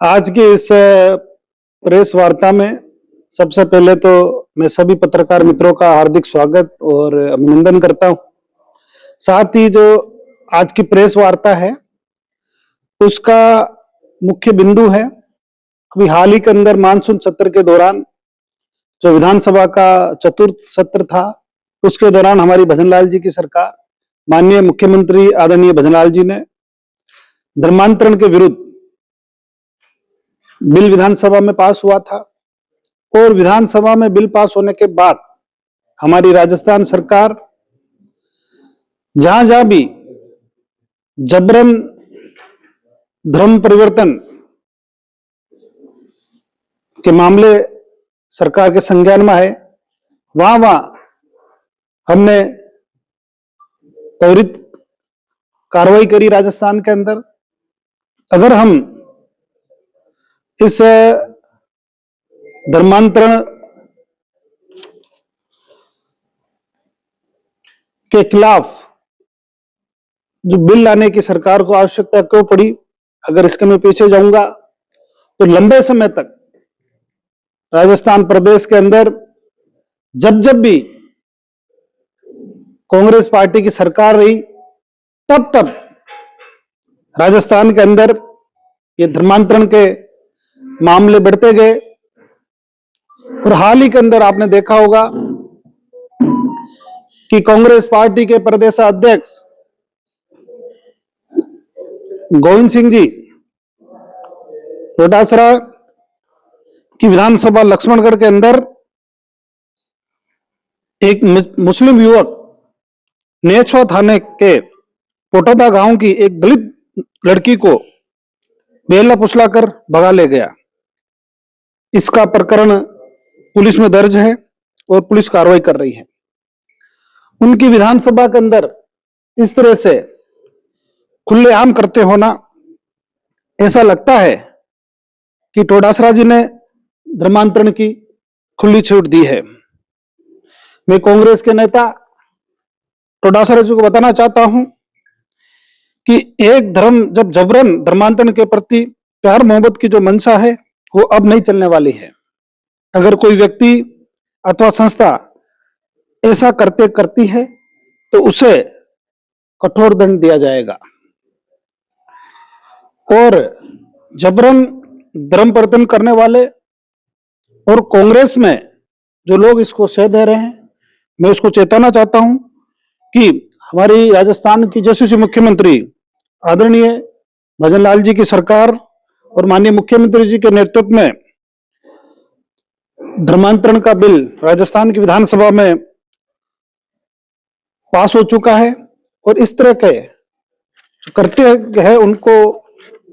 आज की इस प्रेस वार्ता में सबसे पहले तो मैं सभी पत्रकार मित्रों का हार्दिक स्वागत और अभिनंदन करता हूं। साथ ही जो आज की प्रेस वार्ता है उसका मुख्य बिंदु है अभी हाल ही के अंदर मानसून सत्र के दौरान जो विधानसभा का चतुर्थ सत्र था उसके दौरान हमारी भजनलाल जी की सरकार, माननीय मुख्यमंत्री आदरणीय भजनलाल जी ने धर्मांतरण के विरुद्ध बिल विधानसभा में पास हुआ था और विधानसभा में बिल पास होने के बाद हमारी राजस्थान सरकार जहां जहां भी जबरन धर्म परिवर्तन के मामले सरकार के संज्ञान में है, वहां वहां हमने त्वरित कार्रवाई करी राजस्थान के अंदर। अगर हम इस धर्मांतरण के खिलाफ जो बिल लाने की सरकार को आवश्यकता क्यों पड़ी, अगर इसके मैं पीछे जाऊंगा तो लंबे समय तक राजस्थान प्रदेश के अंदर जब जब भी कांग्रेस पार्टी की सरकार रही तब तब राजस्थान के अंदर ये धर्मांतरण के मामले बढ़ते गए और हाल ही के अंदर आपने देखा होगा कि कांग्रेस पार्टी के प्रदेश अध्यक्ष गोविंद सिंह जी डोटासरा की विधानसभा लक्ष्मणगढ़ के अंदर एक मुस्लिम युवक नेछवा थाने के पोटादा गांव की एक दलित लड़की को बेला फुसला कर भगा ले गया। इसका प्रकरण पुलिस में दर्ज है और पुलिस कार्रवाई कर रही है। उनकी विधानसभा के अंदर इस तरह से खुलेआम करते होना, ऐसा लगता है कि डोटासरा जी ने धर्मांतरण की खुली छूट दी है। मैं कांग्रेस के नेता डोटासरा जी को बताना चाहता हूं कि एक धर्म जब जबरन धर्मांतरण के प्रति प्यार मोहब्बत की जो मंशा है वो अब नहीं चलने वाली है। अगर कोई व्यक्ति अथवा संस्था ऐसा करती है तो उसे कठोर दंड दिया जाएगा और जबरन धर्म परिवर्तन करने वाले और कांग्रेस में जो लोग इसको सह दे रहे हैं, मैं उसको चेताना चाहता हूं कि हमारी राजस्थान की यशस्वी मुख्यमंत्री आदरणीय भजनलाल जी की सरकार और माननीय मुख्यमंत्री जी के नेतृत्व में धर्मांतरण का बिल राजस्थान की विधानसभा में पास हो चुका है और इस तरह के करते हैं उनको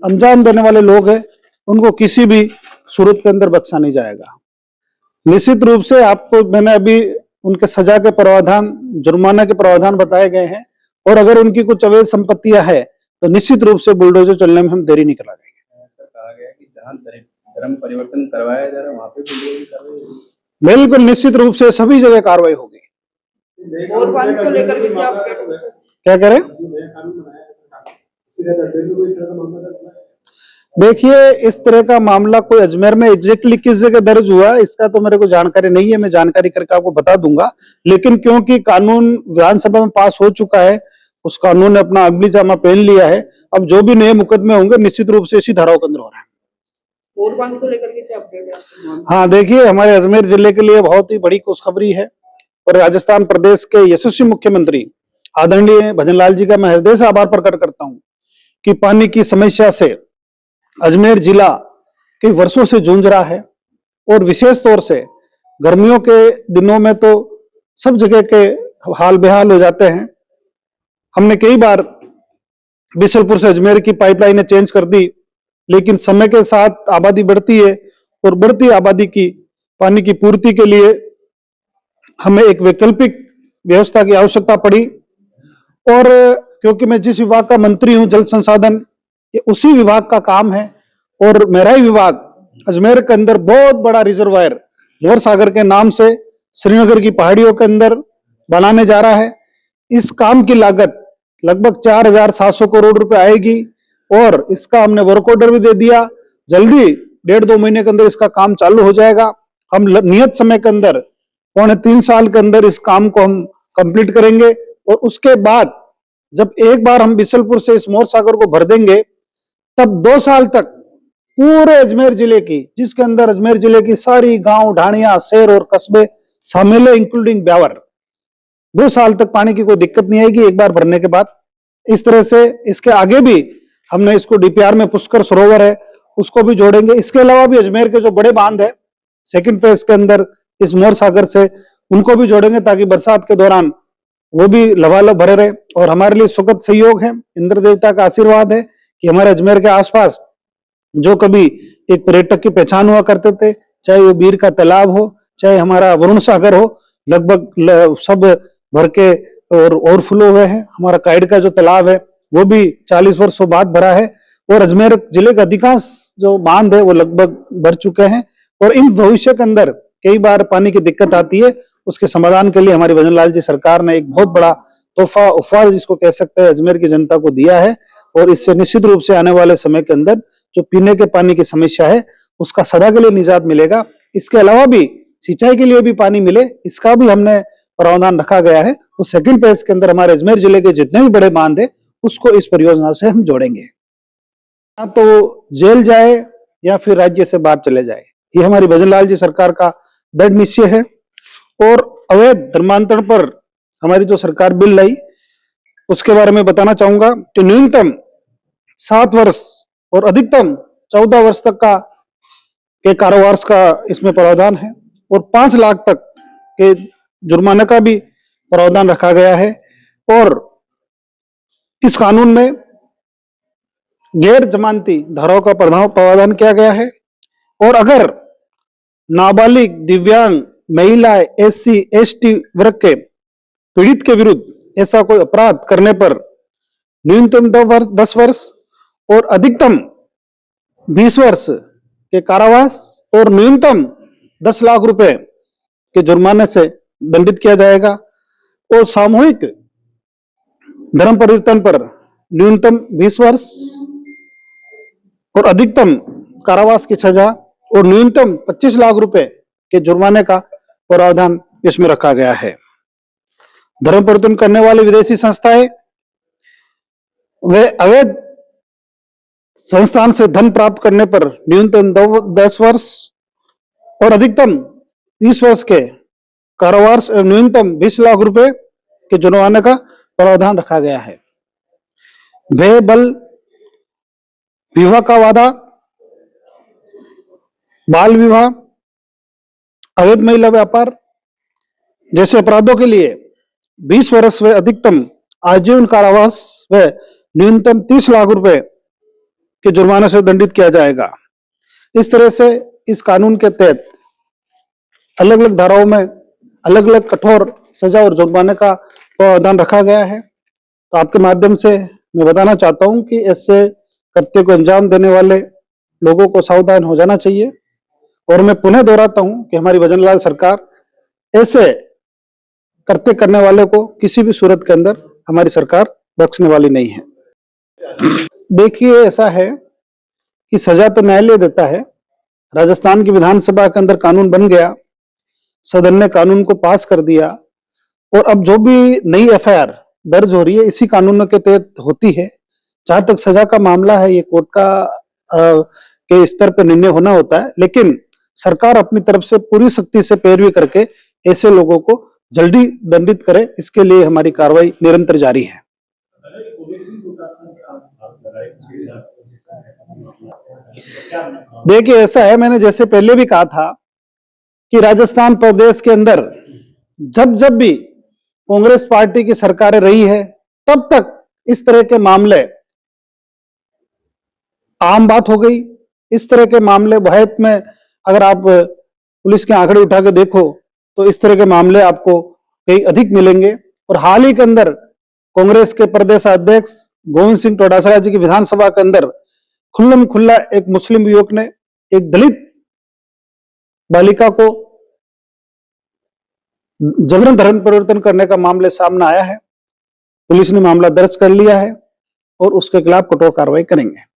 अंजाम देने वाले लोग हैं, उनको किसी भी सूरत के अंदर बख्शा नहीं जाएगा। निश्चित रूप से आपको मैंने अभी उनके सजा के प्रावधान, जुर्माना के प्रावधान बताए गए हैं और अगर उनकी कुछ अवैध संपत्तियां है तो निश्चित रूप से बुलडोजर चलने में हम देरी नहीं करा देंगे। ऐसा कहा गया कि जहां धर्म परिवर्तन करवाया जा रहा है वहां पे बिल्कुल निश्चित रूप से सभी जगह कार्रवाई होगी। को लेकर क्या करें? देखिए, इस तरह का मामला कोई अजमेर में एग्जैक्टली किस जगह दर्ज हुआ इसका तो मेरे को जानकारी नहीं है, मैं जानकारी करके आपको बता दूंगा। लेकिन क्योंकि कानून विधानसभा में पास हो चुका है, उस कानून ने अपना अग्नि जामा पहन लिया है, अब जो भी नए मुकदमे होंगे निश्चित रूप से इसी धाराओं के अंदर हो रहा है। को लेकर के क्या अपडेट है? हाँ, देखिए, हमारे अजमेर जिले के लिए बहुत ही बड़ी खुशखबरी है और राजस्थान प्रदेश के यशस्वी मुख्यमंत्री आदरणीय भजनलाल जी का मैं हृदय से आभार प्रकट करता हूं कि पानी की समस्या से अजमेर जिला कई वर्षों से जूझ रहा है और विशेष तौर से गर्मियों के दिनों में तो सब जगह के हाल बेहाल हो जाते हैं। हमने कई बार बिशलपुर से अजमेर की पाइपलाइनें चेंज कर दी, लेकिन समय के साथ आबादी बढ़ती है और बढ़ती आबादी की पानी की पूर्ति के लिए हमें एक वैकल्पिक व्यवस्था की आवश्यकता पड़ी और क्योंकि मैं जिस विभाग का मंत्री हूं, जल संसाधन, ये उसी विभाग का काम है और मेरा ही विभाग अजमेर के अंदर बहुत बड़ा रिजर्वायर मोर सागर के नाम से श्रीनगर की पहाड़ियों के अंदर बनाने जा रहा है। इस काम की लागत लगभग 4,700 करोड़ रुपए आएगी और इसका हमने वर्क ऑर्डर भी दे दिया। जल्दी 1.5-2 महीने के अंदर इसका काम चालू हो जाएगा। हम नियत समय के अंदर 2.25 साल के अंदर इस काम को हम कंप्लीट करेंगे और उसके बाद जब एक बार हम बिसलपुर से इस मोर सागर को भर देंगे, तब 2 साल तक पूरे अजमेर जिले की, जिसके अंदर अजमेर जिले की सारी गांव, ढाणियां, शहर और कस्बे शामिल है, इंक्लूडिंग ब्यावर, 2 साल तक पानी की कोई दिक्कत नहीं आएगी एक बार भरने के बाद। इस तरह से इसके आगे भी हमने इसको डीपीआर में पुष्कर सरोवर है उसको भी जोड़ेंगे। इसके अलावा भी अजमेर के जो बड़े बांध है सेकंड फेज के अंदर इस मोर सागर से, उनको भी जोड़ेंगे ताकि बरसात के दौरान वो भी लबालब भरे रहे। और हमारे लिए सुखद सहयोग है, इंद्र देवता का आशीर्वाद है कि हमारे अजमेर के आसपास जो कभी एक पर्यटक की पहचान हुआ करते थे, चाहे वो बीर का तालाब हो, चाहे हमारा वरुण सागर हो, लगभग सब भर के और ओवरफ्लो हुए हैं। हमारा काइड का जो तालाब है वो भी 40 वर्षों बाद भरा है और अजमेर जिले के अधिकांश जो बांध है वो लगभग भर चुके हैं। और इन भविष्य के अंदर कई बार पानी की दिक्कत आती है, उसके समाधान के लिए हमारी भजनलाल जी सरकार ने एक बहुत बड़ा तोहफा, उपहार जिसको कह सकते हैं, अजमेर की जनता को दिया है। और इससे निश्चित रूप से आने वाले समय के अंदर जो पीने के पानी की समस्या है उसका सदा के लिए निजात मिलेगा। इसके अलावा भी सिंचाई के लिए भी पानी मिले, इसका भी हमने प्रावधान रखा गया है। उस सेकंड फेज के अंदर हमारे अजमेर जिले के जितने भी बड़े बांध है उसको इस परियोजना से हम जोड़ेंगे। या तो जेल जाए या फिर राज्य से बाहर चले जाए, ये हमारी भजनलाल जी सरकार का दृढ़ निश्चय है। और अवैध धर्मांतरण पर हमारी जो सरकार बिल लाई उसके बारे में बताना चाहूंगा कि न्यूनतम 7 वर्ष और अधिकतम 14 वर्ष तक का के कारोबार का इसमें प्रावधान है और 5 लाख तक के जुर्माने का भी प्रावधान रखा गया है। और इस कानून में गैर जमानती धाराओं का प्रावधान किया गया है। और अगर नाबालिग, दिव्यांग, महिलाएं, SC, ST वर्ग के पीड़ित के विरुद्ध ऐसा कोई अपराध करने पर न्यूनतम 10 वर्ष और अधिकतम 20 वर्ष के कारावास और न्यूनतम 10 लाख रुपए के जुर्माने से दंडित किया जाएगा। और सामूहिक धर्म परिवर्तन पर न्यूनतम 20 वर्ष और अधिकतम कारावास की सजा और न्यूनतम 25 लाख रुपए के जुर्माने का प्रावधान इसमें रखा गया है। धर्म परिवर्तन करने वाली विदेशी संस्थाएं वे अवैध संस्थान से धन प्राप्त करने पर न्यूनतम 10 वर्ष और अधिकतम 20 वर्ष के कारावास एवं न्यूनतम 20 लाख रुपए के जुर्माने का प्रावधान रखा गया है। भय, बल, विवाह का वादा, बाल विवाह, अवैध महिला व्यापार जैसे अपराधों के लिए 20 वर्ष व अधिकतम आजीवन कारावास व न्यूनतम 30 लाख रुपए के जुर्माने से दंडित किया जाएगा। इस तरह से इस कानून के तहत अलग अलग धाराओं में अलग अलग कठोर सजा और जुर्माने का प्रावधान रखा गया है। तो आपके माध्यम से मैं बताना चाहता हूं कि ऐसे कृत्य को अंजाम देने वाले लोगों को सावधान हो जाना चाहिए। और मैं पुनः दोहराता हूं कि हमारी भजनलाल सरकार ऐसे कृत्य करने वाले को किसी भी सूरत के अंदर हमारी सरकार बख्शने वाली नहीं है। देखिए, ऐसा है कि सजा तो न्यायालय देता है। राजस्थान की विधानसभा के अंदर कानून बन गया, सदन ने कानून को पास कर दिया और अब जो भी नई FIR दर्ज हो रही है इसी कानून के तहत होती है। जहां तक सजा का मामला है ये कोर्ट का के स्तर पर निर्णय होना होता है, लेकिन सरकार अपनी तरफ से पूरी सख्ती से पैरवी करके ऐसे लोगों को जल्दी दंडित करे, इसके लिए हमारी कार्रवाई निरंतर जारी है। देखिए, ऐसा है, मैंने जैसे पहले भी कहा था कि राजस्थान प्रदेश के अंदर जब जब भी कांग्रेस पार्टी की सरकारें रही है तब तक इस तरह के मामले आम बात हो गई। इस तरह के मामले भारत में अगर आप पुलिस के आंकड़े उठा के देखो तो इस तरह के मामले आपको कहीं अधिक मिलेंगे। और हाल ही के अंदर कांग्रेस के प्रदेश अध्यक्ष गोविंद सिंह डोटासरा जी की विधानसभा के अंदर खुल्लम खुल्ला एक मुस्लिम युवक ने एक दलित बालिका को जबरन धर्म परिवर्तन करने का मामले सामने आया है। पुलिस ने मामला दर्ज कर लिया है और उसके खिलाफ कठोर कार्रवाई करेंगे।